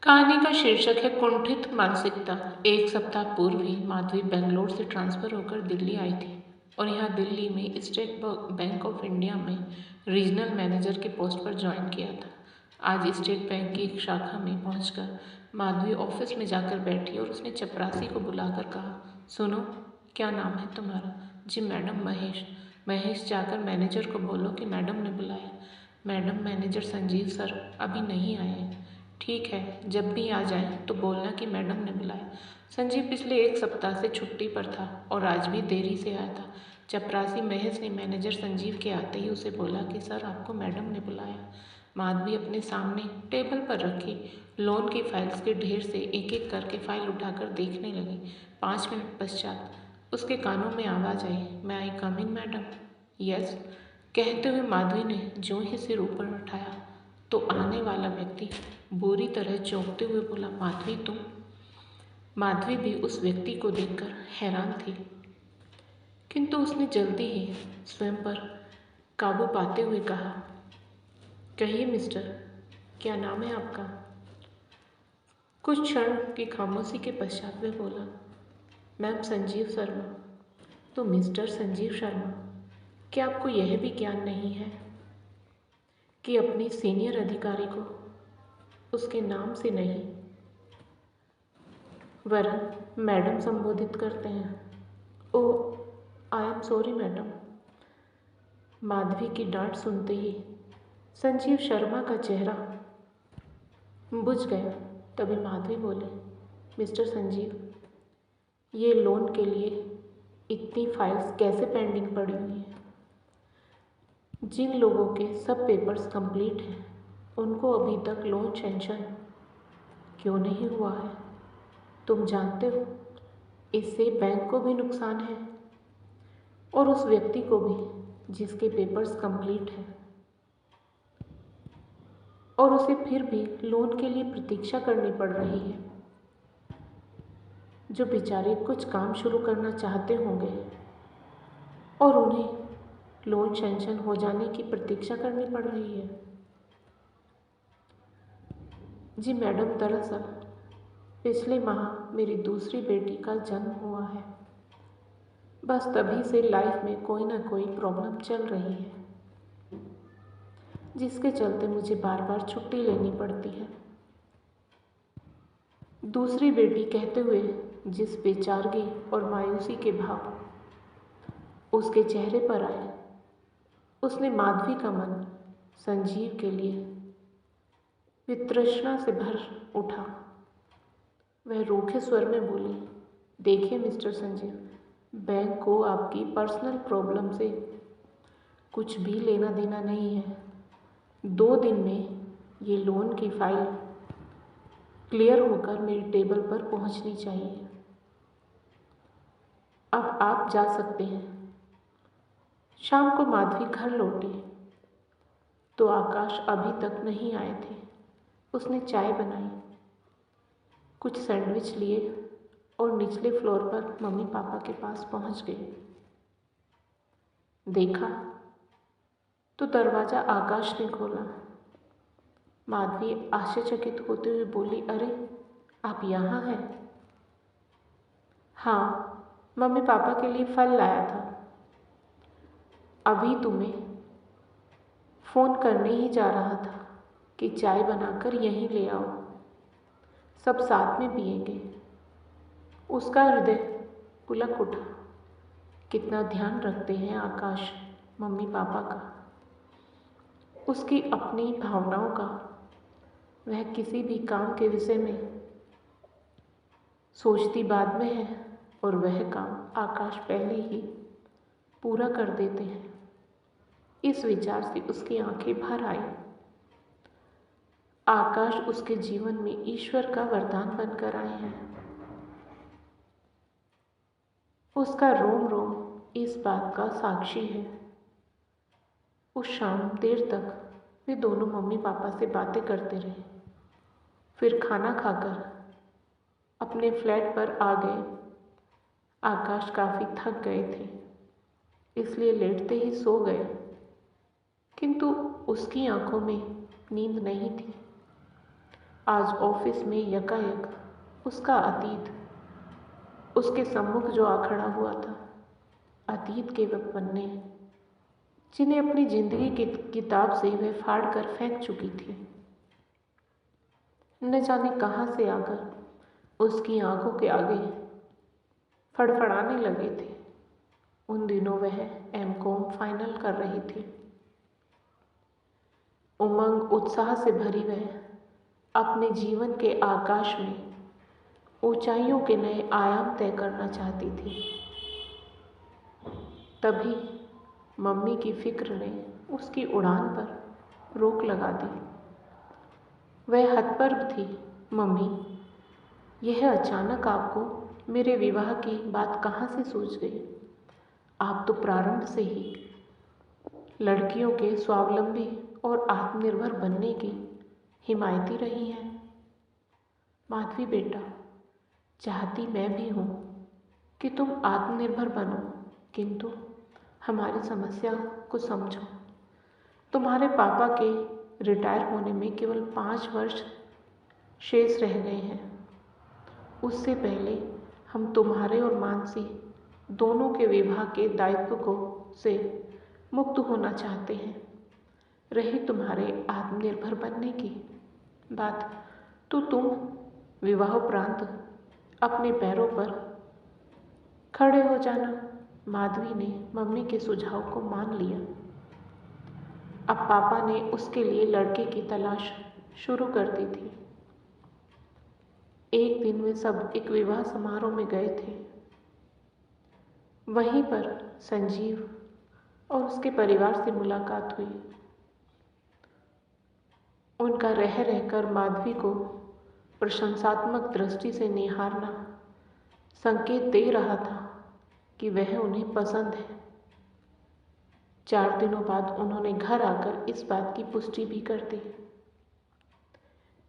कहानी का शीर्षक है कुंठित मानसिकता। एक सप्ताह पूर्व ही माधवी बेंगलोर से ट्रांसफ़र होकर दिल्ली आई थी और यहाँ दिल्ली में स्टेट बैंक ऑफ इंडिया में रीजनल मैनेजर के पोस्ट पर ज्वाइन किया था। आज स्टेट बैंक की एक शाखा में पहुंचकर माधवी ऑफिस में जाकर बैठी और उसने चपरासी को बुलाकर कहा, सुनो, क्या नाम है तुम्हारा? जी मैडम, महेश। महेश, जाकर मैनेजर को बोलो कि मैडम ने बुलाया। मैडम, मैनेजर संजीव सर अभी नहीं आए हैं। ठीक है, जब भी आ जाए तो बोलना कि मैडम ने बुलाया। संजीव पिछले एक सप्ताह से छुट्टी पर था और आज भी देरी से आया था। चपरासी महेश ने मैनेजर संजीव के आते ही उसे बोला कि सर आपको मैडम ने बुलाया। माधवी अपने सामने टेबल पर रखी लोन की फाइल्स के ढेर से एक एक करके फाइल उठाकर देखने लगी। 5 मिनट पश्चात उसके कानों में आवाज़ आई, मैं आई कम इन मैडम? यस, कहते हुए माधवी ने ज्यों ही सिर ऊपर उठाया तो आने वाला व्यक्ति बुरी तरह चौंकते हुए बोला, माधवी तुम? माधवी भी उस व्यक्ति को देखकर हैरान थी, किंतु उसने जल्दी ही स्वयं पर काबू पाते हुए कहा, कहिए मिस्टर, क्या नाम है आपका? कुछ क्षण की खामोशी के पश्चात वह बोला, मैम संजीव शर्मा। तो मिस्टर संजीव शर्मा, क्या आपको यह भी ज्ञान नहीं है कि अपनी सीनियर अधिकारी को उसके नाम से नहीं वरन मैडम संबोधित करते हैं? Oh, I am sorry madam. Madhavi की डांट सुनते ही संजीव शर्मा का चेहरा बुझ गया। तभी माधवी बोली, मिस्टर संजीव, ये लोन के लिए इतनी फाइल्स कैसे पेंडिंग पड़ी हुई हैं? जिन लोगों के सब पेपर्स कंप्लीट हैं उनको अभी तक लोन सैंक्शन क्यों नहीं हुआ है? तुम जानते हो इससे बैंक को भी नुकसान है और उस व्यक्ति को भी जिसके पेपर्स कंप्लीट हैं और उसे फिर भी लोन के लिए प्रतीक्षा करनी पड़ रही है। जो बेचारे कुछ काम शुरू करना चाहते होंगे और उन्हें लोन सैंक्शन हो जाने की प्रतीक्षा करनी पड़ रही है। जी मैडम, दरअसल पिछले माह मेरी दूसरी बेटी का जन्म हुआ है। बस तभी से लाइफ में कोई ना कोई प्रॉब्लम चल रही है, जिसके चलते मुझे बार बार छुट्टी लेनी पड़ती है। दूसरी बेटी कहते हुए जिस बेचारगी और मायूसी के भाव उसके चेहरे पर आए, उसने माधवी का मन संजीव के लिए वितृष्णा से भर उठा। वह रूखे स्वर में बोली, देखिए मिस्टर संजीव, बैंक को आपकी पर्सनल प्रॉब्लम से कुछ भी लेना देना नहीं है। 2 दिन में ये लोन की फाइल क्लियर होकर मेरी टेबल पर पहुंचनी चाहिए। अब आप जा सकते हैं। शाम को माधवी घर लौटी तो आकाश अभी तक नहीं आए थे। उसने चाय बनाई, कुछ सैंडविच लिए और निचले फ्लोर पर मम्मी पापा के पास पहुंच गई। देखा तो दरवाज़ा आकाश ने खोला। माधवी आश्चर्यचकित होते हुए बोली, अरे आप यहाँ हैं? हाँ, मम्मी पापा के लिए फल लाया था। अभी तुम्हें फ़ोन करने ही जा रहा था कि चाय बनाकर यहीं ले आओ, सब साथ में पिएंगे। उसका हृदय पुलक उठा। कितना ध्यान रखते हैं आकाश मम्मी पापा का, उसकी अपनी भावनाओं का। वह किसी भी काम के विषय में सोचती बाद में है और वह काम आकाश पहले ही पूरा कर देते हैं। इस विचार से उसकी आंखें भर आई। आकाश उसके जीवन में ईश्वर का वरदान बनकर आए हैं। उसका रोम रोम इस बात का साक्षी है। उस शाम देर तक वे दोनों मम्मी पापा से बातें करते रहे। फिर खाना खाकर अपने फ्लैट पर आ गए। आकाश काफ़ी थक गए थे, इसलिए लेटते ही सो गए, किंतु उसकी आंखों में नींद नहीं थी। आज ऑफिस में यकायक उसका अतीत उसके सम्मुख जो आ खड़ा हुआ था, अतीत के वह पन्ने जिन्हें अपनी जिंदगी की किताब से वह फाड़ कर फेंक चुकी थी, न जाने कहाँ से आकर उसकी आंखों के आगे फड़फड़ाने लगे थे। उन दिनों वह एमकॉम फाइनल कर रही थी। उमंग उत्साह से भरी वह अपने जीवन के आकाश में ऊंचाइयों के नए आयाम तय करना चाहती थी। तभी मम्मी की फिक्र ने उसकी उड़ान पर रोक लगा दी। वह हतप्रभ थी। मम्मी, यह अचानक आपको मेरे विवाह की बात कहाँ से सूझ गई? आप तो प्रारंभ से ही लड़कियों के स्वावलंबी और आत्मनिर्भर बनने की हिमायती रही हैं। माधवी बेटा, चाहती मैं भी हूँ कि तुम आत्मनिर्भर बनो, किंतु हमारी समस्या को समझो। तुम्हारे पापा के रिटायर होने में केवल 5 वर्ष शेष रह गए हैं। उससे पहले हम तुम्हारे और मानसी दोनों के विवाह के दायित्व को से मुक्त होना चाहते हैं। रही तुम्हारे आत्मनिर्भर बनने की बात, तो तुम विवाहोपरांत अपने पैरों पर खड़े हो जाना। माधवी ने मम्मी के सुझाव को मान लिया। अब पापा ने उसके लिए लड़के की तलाश शुरू कर दी थी। एक दिन वे सब एक विवाह समारोह में गए थे। वहीं पर संजीव और उसके परिवार से मुलाकात हुई। उनका रह रहकर माधवी को प्रशंसात्मक दृष्टि से निहारना संकेत दे रहा था कि वह उन्हें पसंद है। 4 दिनों बाद उन्होंने घर आकर इस बात की पुष्टि भी कर दी।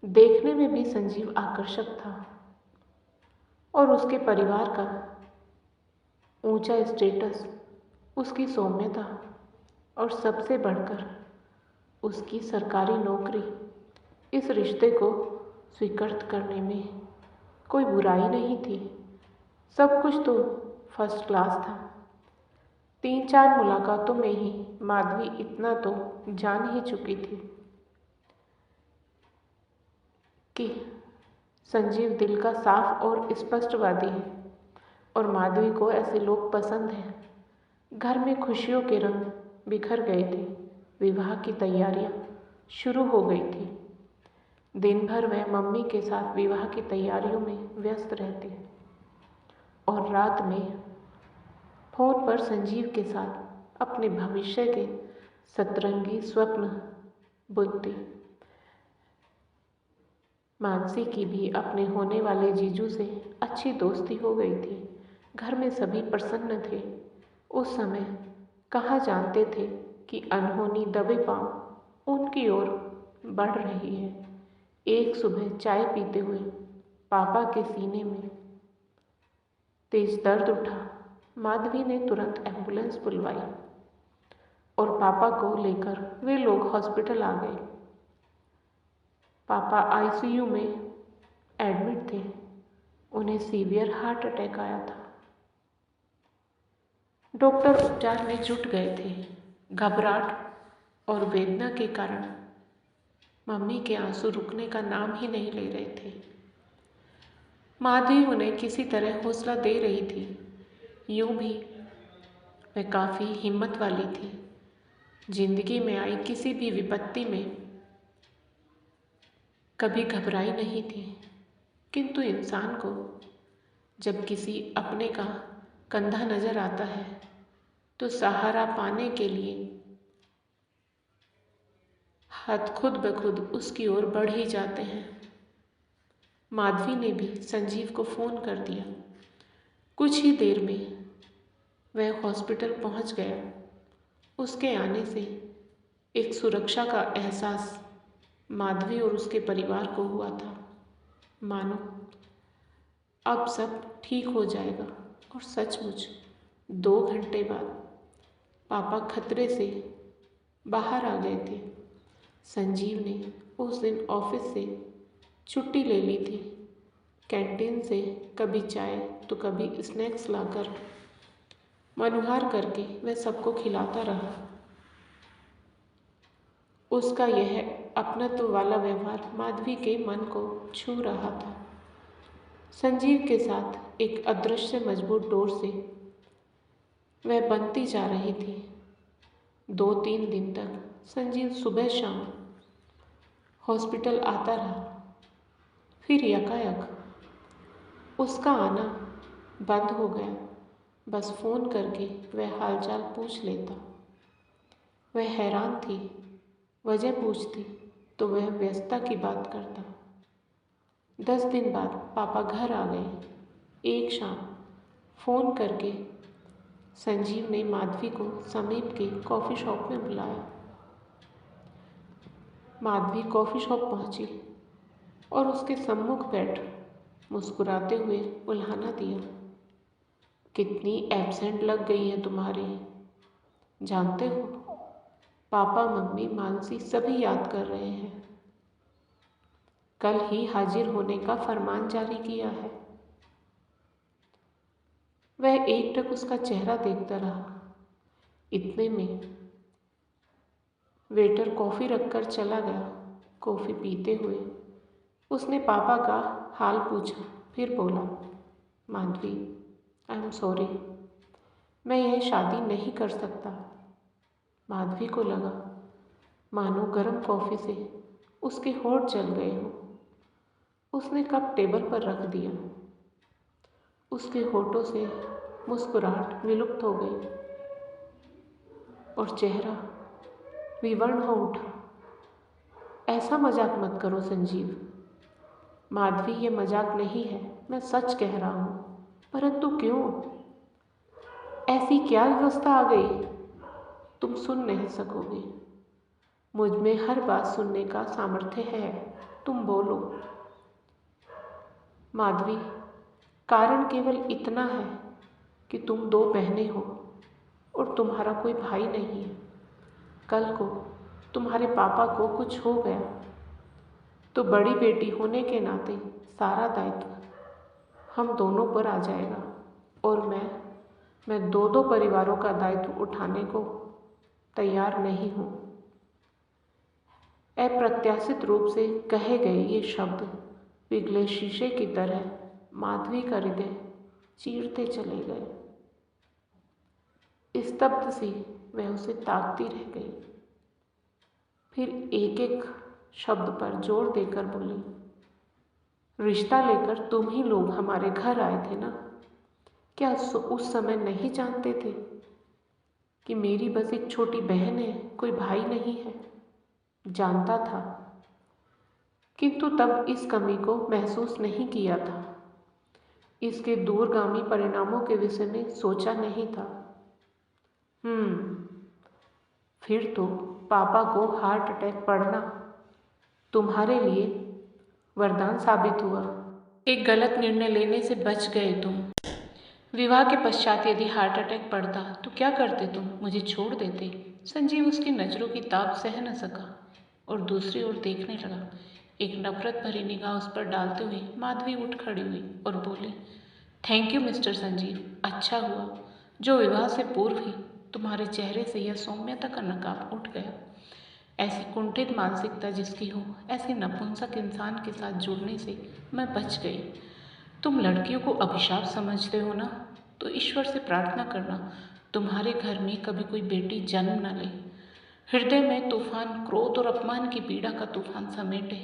देखने में भी संजीव आकर्षक था और उसके परिवार का ऊंचा स्टेटस, उसकी सौम्यता और सबसे बढ़कर उसकी सरकारी नौकरी इस रिश्ते को स्वीकृत करने में कोई बुराई नहीं थी। सब कुछ तो फर्स्ट क्लास था। 3-4 मुलाकातों में ही माधवी इतना तो जान ही चुकी थी कि संजीव दिल का साफ और स्पष्टवादी है और माधवी को ऐसे लोग पसंद हैं। घर में खुशियों के रंग बिखर गए थे। विवाह की तैयारियां शुरू हो गई थी। दिन भर वह मम्मी के साथ विवाह की तैयारियों में व्यस्त रहती और रात में फोन पर संजीव के साथ अपने भविष्य के सतरंगी स्वप्न बुनती। मानसी की भी अपने होने वाले जीजू से अच्छी दोस्ती हो गई थी। घर में सभी प्रसन्न थे। उस समय कहाँ जानते थे कि अनहोनी दबे पांव उनकी ओर बढ़ रही है। एक सुबह चाय पीते हुए पापा के सीने में तेज दर्द उठा। माधवी ने तुरंत एम्बुलेंस बुलवाई और पापा को लेकर वे लोग हॉस्पिटल आ गए। पापा आईसीयू में एडमिट थे। उन्हें सीवियर हार्ट अटैक आया था। डॉक्टर उपचार में जुट गए थे। घबराहट और वेदना के कारण मम्मी के आंसू रुकने का नाम ही नहीं ले रहे थे। माधवी उन्हें किसी तरह हौसला दे रही थी। यूं भी वह काफ़ी हिम्मत वाली थी। जिंदगी में आई किसी भी विपत्ति में कभी घबराई नहीं थी। किंतु इंसान को जब किसी अपने का कंधा नजर आता है तो सहारा पाने के लिए हाथ खुद ब खुद उसकी ओर बढ़ ही जाते हैं। माधवी ने भी संजीव को फ़ोन कर दिया। कुछ ही देर में वह हॉस्पिटल पहुंच गया। उसके आने से एक सुरक्षा का एहसास माधवी और उसके परिवार को हुआ था। मानो अब सब ठीक हो जाएगा। और सचमुच 2 घंटे बाद पापा खतरे से बाहर आ गए थे। संजीव ने उस दिन ऑफिस से छुट्टी ले ली थी। कैंटीन से कभी चाय तो कभी स्नैक्स लाकर मनुहार करके वह सबको खिलाता रहा। उसका यह अपनत्व वाला व्यवहार माधवी के मन को छू रहा था। संजीव के साथ एक अदृश्य मजबूत डोर से वह बनती जा रही थी। 2-3 दिन तक संजीव सुबह शाम हॉस्पिटल आता रहा। फिर यकायक उसका आना बंद हो गया। बस फ़ोन करके वह हालचाल पूछ लेता। वह हैरान थी। वजह पूछती तो वह व्यस्तता की बात करता। 10 दिन बाद पापा घर आ गए। एक शाम फ़ोन करके संजीव ने माधवी को समीप के कॉफ़ी शॉप में बुलाया। माधवी कॉफ़ी शॉप पहुंची और उसके सम्मुख बैठ मुस्कुराते हुए उल्हाना दिया। कितनी एब्सेंट लग गई है तुम्हारी। जानते हो, पापा मम्मी मानसी सभी याद कर रहे हैं। कल ही हाजिर होने का फरमान जारी किया है। वह एकटक उसका चेहरा देखता रहा। इतने में वेटर कॉफ़ी रखकर चला गया। कॉफ़ी पीते हुए उसने पापा का हाल पूछा, फिर बोला, माधवी, आई एम सॉरी, मैं यह शादी नहीं कर सकता। माधवी को लगा मानो गर्म कॉफ़ी से उसके होंठ जल गए हों। उसने कप टेबल पर रख दिया। उसके होठों से मुस्कुराहट विलुप्त हो गई और चेहरा विवर्ण हो उठा। ऐसा मजाक मत करो संजीव। माधवी, ये मजाक नहीं है, मैं सच कह रहा हूँ। परंतु क्यों? ऐसी क्या व्यवस्था आ गई? तुम सुन नहीं सकोगे। मुझ में हर बात सुनने का सामर्थ्य है। तुम बोलो। माधवी, कारण केवल इतना है कि तुम 2 बहनें हो और तुम्हारा कोई भाई नहीं है। कल को तुम्हारे पापा को कुछ हो गया तो बड़ी बेटी होने के नाते सारा दायित्व हम दोनों पर आ जाएगा और मैं 2 परिवारों का दायित्व उठाने को तैयार नहीं हूँ। अप्रत्याशित रूप से कहे गए ये शब्द पिघले शीशे की तरह माधवी का हृदय चीरते चले गए। स्तब्ध सी वह उसे ताकती रह गई। फिर एक एक शब्द पर जोर देकर बोली, रिश्ता लेकर तुम ही लोग हमारे घर आए थे ना? क्या उस समय नहीं जानते थे कि मेरी बस एक छोटी बहन है, कोई भाई नहीं है? जानता था, किंतु तब इस कमी को महसूस नहीं किया था। इसके दूरगामी परिणामों के विषय में सोचा नहीं था। फिर तो पापा को हार्ट अटैक पड़ना तुम्हारे लिए वरदान साबित हुआ। एक गलत निर्णय लेने से बच गए तुम। विवाह के पश्चात यदि हार्ट अटैक पड़ता तो क्या करते तुम? मुझे छोड़ देते? संजीव उसकी नज़रों की ताप सह न सका और दूसरी ओर देखने लगा। एक नफरत भरी निगाह उस पर डालते हुए माधवी उठ खड़ी हुई और बोली, थैंक यू मिस्टर संजीव। अच्छा हुआ जो विवाह से पूर्व ही तुम्हारे चेहरे से यह सौम्यता का नकाब उठ गया। ऐसी कुंठित मानसिकता जिसकी हो, ऐसे नपुंसक इंसान के साथ जुड़ने से मैं बच गई। तुम लड़कियों को अभिशाप समझते हो ना? तो ईश्वर से प्रार्थना करना तुम्हारे घर में कभी कोई बेटी जन्म न ले। हृदय में तूफान क्रोध और अपमान की पीड़ा का तूफान समेटे।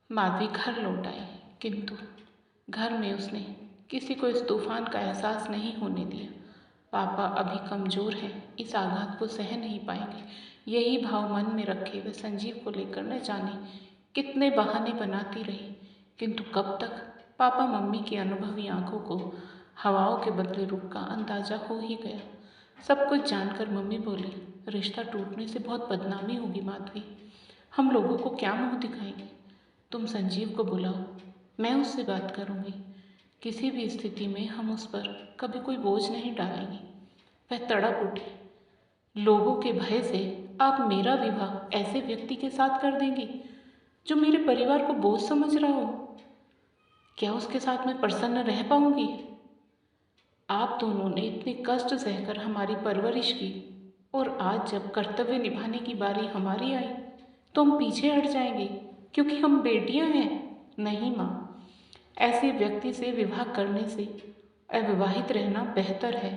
माधवी घर लौट आई, किंतु घर में उसने किसी को इस तूफान का एहसास नहीं होने दिया। पापा अभी कमज़ोर हैं, इस आघात को सह नहीं पाएंगे। यही भाव मन में रखे वे संजीव को लेकर न जाने कितने बहाने बनाती रही, किंतु कब तक? पापा मम्मी की अनुभवी आंखों को हवाओं के बदले रुख का अंदाजा हो ही गया। सब कुछ जानकर मम्मी बोली, रिश्ता टूटने से बहुत बदनामी होगी माधवी। हम लोगों को क्या मुँह दिखाएंगे? तुम संजीव को बुलाओ, मैं उससे बात करूँगी। किसी भी स्थिति में हम उस पर कभी कोई बोझ नहीं डालेंगे। वह तड़प उठी, लोगों के भय से आप मेरा विवाह ऐसे व्यक्ति के साथ कर देंगी जो मेरे परिवार को बोझ समझ रहा हो? क्या उसके साथ मैं प्रसन्न रह पाऊंगी? आप दोनों ने इतने कष्ट सहकर हमारी परवरिश की, और आज जब कर्तव्य निभाने की बारी हमारी आई तो हम पीछे हट जाएंगे क्योंकि हम बेटियां हैं? नहीं माँ, ऐसे व्यक्ति से विवाह करने से अविवाहित रहना बेहतर है।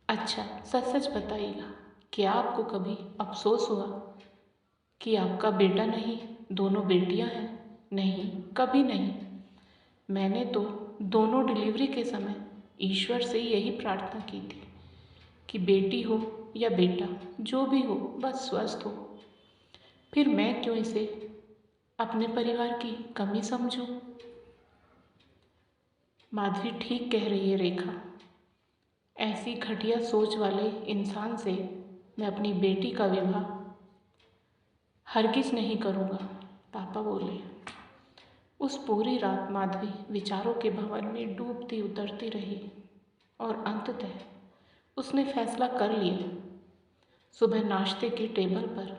अच्छा, सच सच बताइएगा, क्या आपको कभी अफसोस हुआ कि आपका बेटा नहीं, दोनों बेटियां हैं? नहीं, कभी नहीं। मैंने तो दोनों डिलीवरी के समय ईश्वर से यही प्रार्थना की थी कि बेटी हो या बेटा, जो भी हो, बस स्वस्थ हो। फिर मैं क्यों इसे अपने परिवार की कमी समझूं? माधवी ठीक कह रही है रेखा। ऐसी घटिया सोच वाले इंसान से मैं अपनी बेटी का विवाह हरगिज नहीं करूँगा, पापा बोले। उस पूरी रात माधवी विचारों के भंवर में डूबती उतरती रही और अंततः उसने फैसला कर लिया। सुबह नाश्ते के टेबल पर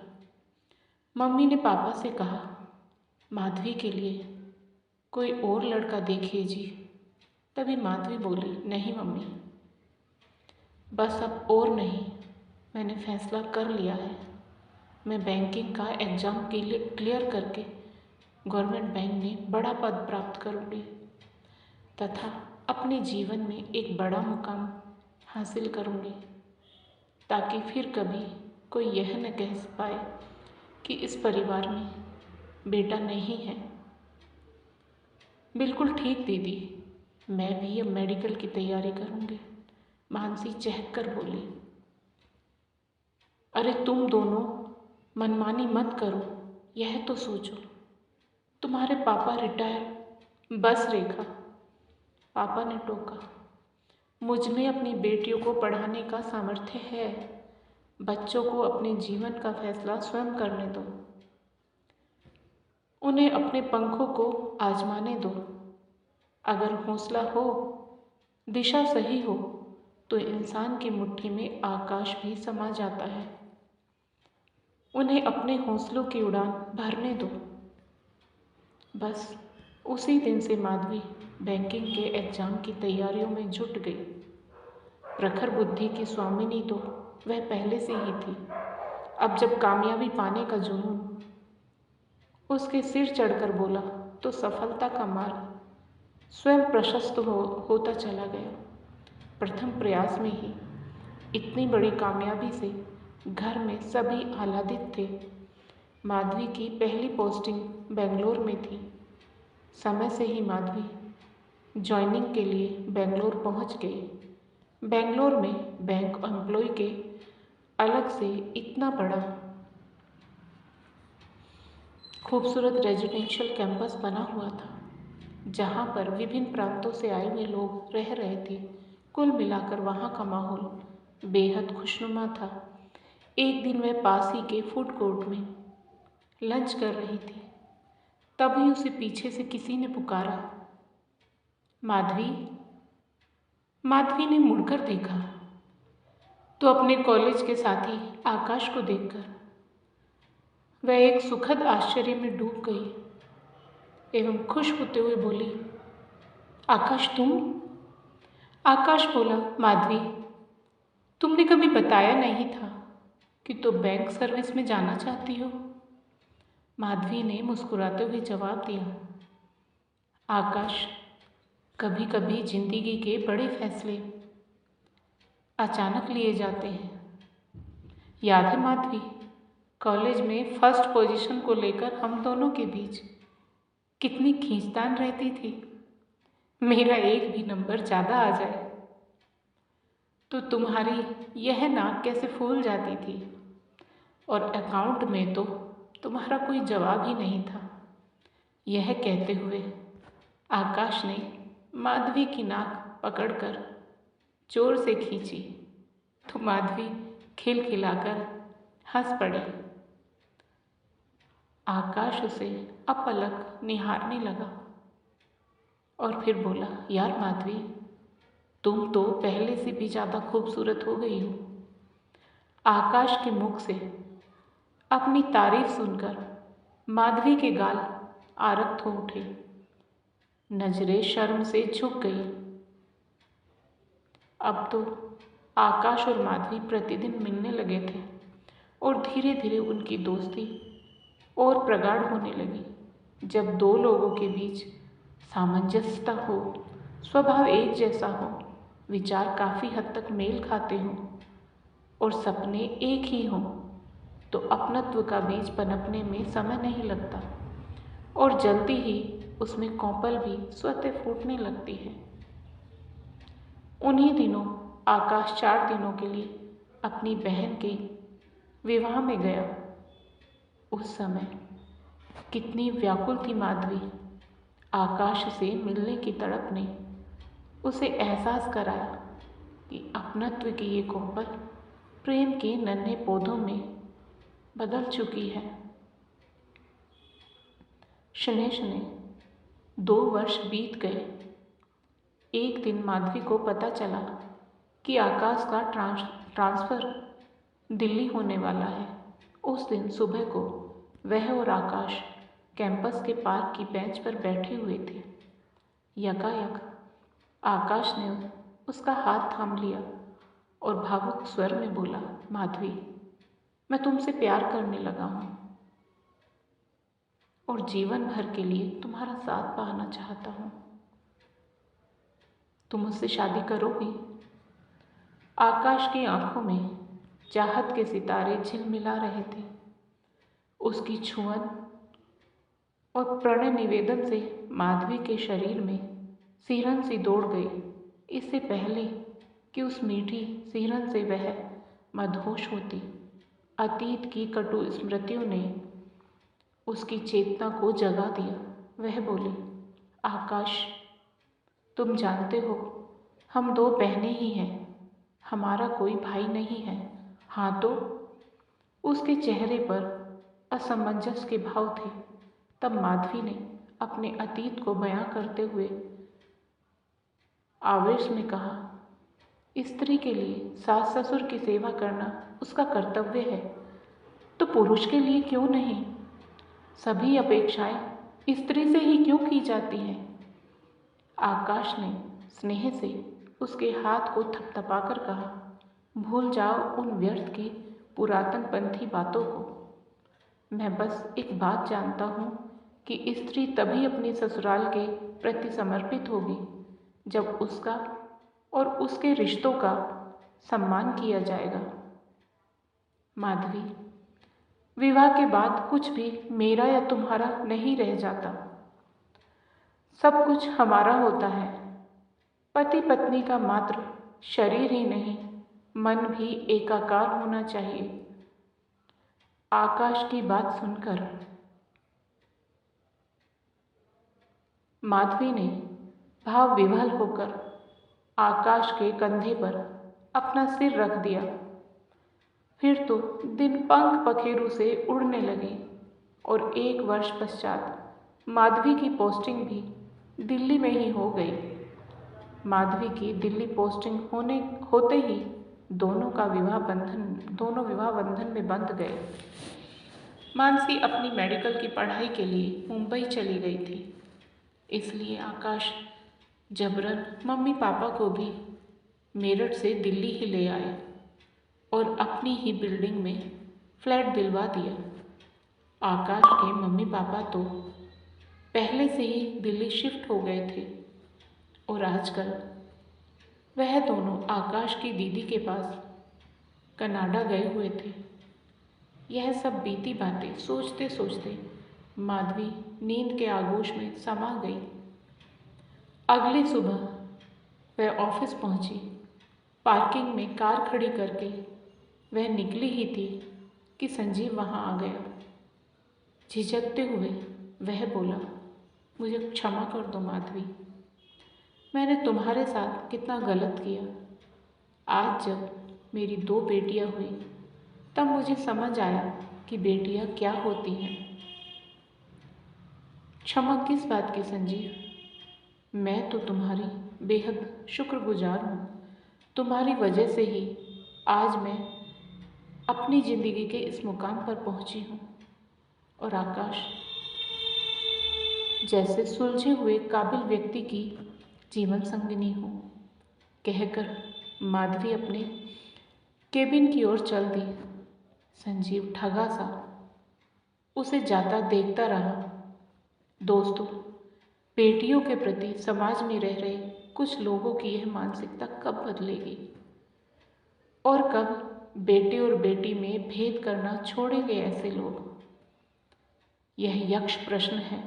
मम्मी ने पापा से कहा, माधवी के लिए कोई और लड़का देखिए जी। तभी माधवी बोली, नहीं मम्मी, बस अब और नहीं, मैंने फैसला कर लिया है। मैं बैंकिंग का एग्ज़ाम क्लियर करके गवर्नमेंट बैंक में बड़ा पद प्राप्त करूँगी तथा अपने जीवन में एक बड़ा मुकाम हासिल करूँगी, ताकि फिर कभी कोई यह न कह पाए कि इस परिवार में बेटा नहीं है। बिल्कुल ठीक दीदी, मैं भी अब मेडिकल की तैयारी करूँगी, मानसी चहक कर बोली। अरे तुम दोनों मनमानी मत करो, यह तो सोचो, तुम्हारे पापा रिटायर। बस रेखा, पापा ने टोका, मुझ में अपनी बेटियों को पढ़ाने का सामर्थ्य है। बच्चों को अपने जीवन का फैसला स्वयं करने दो, उन्हें अपने पंखों को आजमाने दो। अगर हौसला हो, दिशा सही हो, तो इंसान की मुट्ठी में आकाश भी समा जाता है। उन्हें अपने हौसलों की उड़ान भरने दो। बस उसी दिन से माधवी बैंकिंग के एग्ज़ाम की तैयारियों में जुट गई। प्रखर बुद्धि की स्वामिनी तो वह पहले से ही थी। अब जब कामयाबी पाने का जुनून उसके सिर चढ़कर बोला तो सफलता का मार्ग स्वयं प्रशस्त होता चला गया। प्रथम प्रयास में ही इतनी बड़ी कामयाबी से घर में सभी आह्लादित थे। माधवी की पहली पोस्टिंग बेंगलोर में थी। समय से ही माधवी ज्वाइनिंग के लिए बेंगलोर पहुंच गई। बेंगलोर में बैंक एम्प्लॉय के अलग से इतना बड़ा खूबसूरत रेजिडेंशियल कैंपस बना हुआ था, जहाँ पर विभिन्न प्रांतों से आए हुए लोग रह रहे थे। कुल मिलाकर वहाँ का माहौल बेहद खुशनुमा था। एक दिन वह पास ही के फूड कोर्ट में लंच कर रही थी, तभी उसे पीछे से किसी ने पुकारा, माधवी। माधवी ने मुड़कर देखा तो अपने कॉलेज के साथी आकाश को देखकर वह एक सुखद आश्चर्य में डूब गई एवं खुश होते हुए बोली, आकाश तुम? आकाश बोला, माधवी, तुमने कभी बताया नहीं था कि तुम बैंक सर्विस में जाना चाहती हो। माधवी ने मुस्कुराते हुए जवाब दिया, आकाश, कभी कभी जिंदगी के बड़े फैसले अचानक लिए जाते हैं। याद है माधवी, कॉलेज में फर्स्ट पोजीशन को लेकर हम दोनों के बीच कितनी खींचतान रहती थी। मेरा एक भी नंबर ज़्यादा आ जाए तो तुम्हारी यह नाक कैसे फूल जाती थी, और अकाउंट में तो तुम्हारा कोई जवाब ही नहीं था। यह कहते हुए आकाश ने माधवी की नाक पकड़कर जोर से खींची तो माधवी खिलखिलाकर हंस पड़ी। आकाश उसे अपलक निहारने लगा और फिर बोला, यार माधवी, तुम तो पहले से भी ज़्यादा खूबसूरत हो गई हो। आकाश के मुख से अपनी तारीफ सुनकर माधवी के गाल आरक्त हो उठे, नजरें शर्म से झुक गई। अब तो आकाश और माधवी प्रतिदिन मिलने लगे थे और धीरे धीरे उनकी दोस्ती और प्रगाढ़ होने लगी। जब दो लोगों के बीच सामंजस्यता हो, स्वभाव एक जैसा हो, विचार काफ़ी हद तक मेल खाते हों और सपने एक ही हों, तो अपनत्व का बीज पनपने में समय नहीं लगता और जल्दी ही उसमें कौपल भी स्वतः फूटने लगती है। उन्हीं दिनों आकाश 4 दिनों के लिए अपनी बहन के विवाह में गया। उस समय कितनी व्याकुल थी माधवी। आकाश से मिलने की तड़प ने उसे एहसास कराया कि अपनत्व की ये कौपल प्रेम के नन्हे पौधों में बदल चुकी है। शनैः शनैः 2 वर्ष बीत गए। एक दिन माधवी को पता चला कि आकाश का ट्रांसफ़र दिल्ली होने वाला है। उस दिन सुबह को वह और आकाश कैंपस के पार्क की बेंच पर बैठे हुए थे। यकायक आकाश ने उसका हाथ थाम लिया और भावुक स्वर में बोला, माधवी, मैं तुमसे प्यार करने लगा हूँ और जीवन भर के लिए तुम्हारा साथ पाना चाहता हूँ। तुम मुझसे शादी करोगी? आकाश की आंखों में चाहत के सितारे झिलमिला रहे थे। उसकी छुअन और प्रणय निवेदन से माधवी के शरीर में सिहरन सी दौड़ गई। इससे पहले कि उस मीठी सिहरन से वह मदहोश होती, अतीत की कटु स्मृतियों ने उसकी चेतना को जगा दिया। वह बोली, आकाश, तुम जानते हो हम 2 बहनें ही हैं, हमारा कोई भाई नहीं है। हाँ तो? उसके चेहरे पर असमंजस के भाव थे। तब माधवी ने अपने अतीत को बयां करते हुए आवेश में कहा, स्त्री के लिए सास ससुर की सेवा करना उसका कर्तव्य है, तो पुरुष के लिए क्यों नहीं? सभी अपेक्षाएं स्त्री से ही क्यों की जाती हैं? आकाश ने स्नेह से उसके हाथ को थपथपाकर कहा, भूल जाओ उन व्यर्थ की पुरातनपंथी बातों को। मैं बस एक बात जानता हूँ कि स्त्री तभी अपने ससुराल के प्रति समर्पित होगी जब उसका और उसके रिश्तों का सम्मान किया जाएगा। माधवी, विवाह के बाद कुछ भी मेरा या तुम्हारा नहीं रह जाता, सब कुछ हमारा होता है। पति पत्नी का मात्र शरीर ही नहीं, मन भी एकाकार होना चाहिए। आकाश की बात सुनकर माधवी ने भाव विह्वल होकर आकाश के कंधे पर अपना सिर रख दिया। फिर तो दिन पंख पखेरु से उड़ने लगे और 1 वर्ष पश्चात माधवी की पोस्टिंग भी दिल्ली में ही हो गई। माधवी की दिल्ली पोस्टिंग होते ही दोनों विवाह बंधन में बंध गए। मानसी अपनी मेडिकल की पढ़ाई के लिए मुंबई चली गई थी, इसलिए आकाश जबरन मम्मी पापा को भी मेरठ से दिल्ली ही ले आए और अपनी ही बिल्डिंग में फ्लैट दिलवा दिया। आकाश के मम्मी पापा तो पहले से ही दिल्ली शिफ्ट हो गए थे और आजकल वह दोनों आकाश की दीदी के पास कनाडा गए हुए थे। यह सब बीती बातें सोचते सोचते माधवी नींद के आगोश में समा गई। अगली सुबह वह ऑफिस पहुंची। पार्किंग में कार खड़ी करके वह निकली ही थी कि संजीव वहां आ गया। झिझकते हुए वह बोला, मुझे क्षमा कर दो माधवी, मैंने तुम्हारे साथ कितना गलत किया। आज जब मेरी 2 बेटियां हुई तब मुझे समझ आया कि बेटियां क्या होती हैं। क्षमा किस बात की संजीव? मैं तो तुम्हारी बेहद शुक्रगुजार हूँ। तुम्हारी वजह से ही आज मैं अपनी ज़िंदगी के इस मुकाम पर पहुँची हूँ। और आकाश जैसे सुलझे हुए काबिल व्यक्ति की जीवन संगिनी हो, कहकर माधवी अपने केबिन की ओर चल दी। संजीव ठगा सा उसे जाता देखता रहा। दोस्तों, बेटियों के प्रति समाज में रह रहे कुछ लोगों की यह मानसिकता कब बदलेगी और कब बेटे और बेटी में भेद करना छोड़ेंगे ऐसे लोग? यह यक्ष प्रश्न है।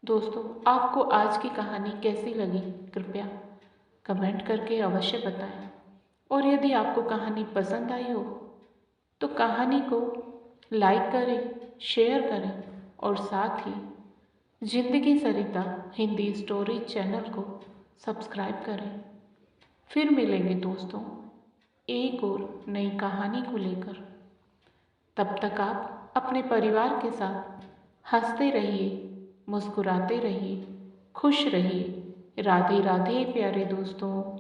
दोस्तों, आपको आज की कहानी कैसी लगी कृपया कमेंट करके अवश्य बताएं। और यदि आपको कहानी पसंद आई हो तो कहानी को लाइक करें, शेयर करें और साथ ही जिंदगी सरिता हिंदी स्टोरी चैनल को सब्सक्राइब करें। फिर मिलेंगे दोस्तों एक और नई कहानी को लेकर। तब तक आप अपने परिवार के साथ हंसते रहिए, मुस्कुराते रहिए, खुश रहिए। राधे राधे प्यारे दोस्तों।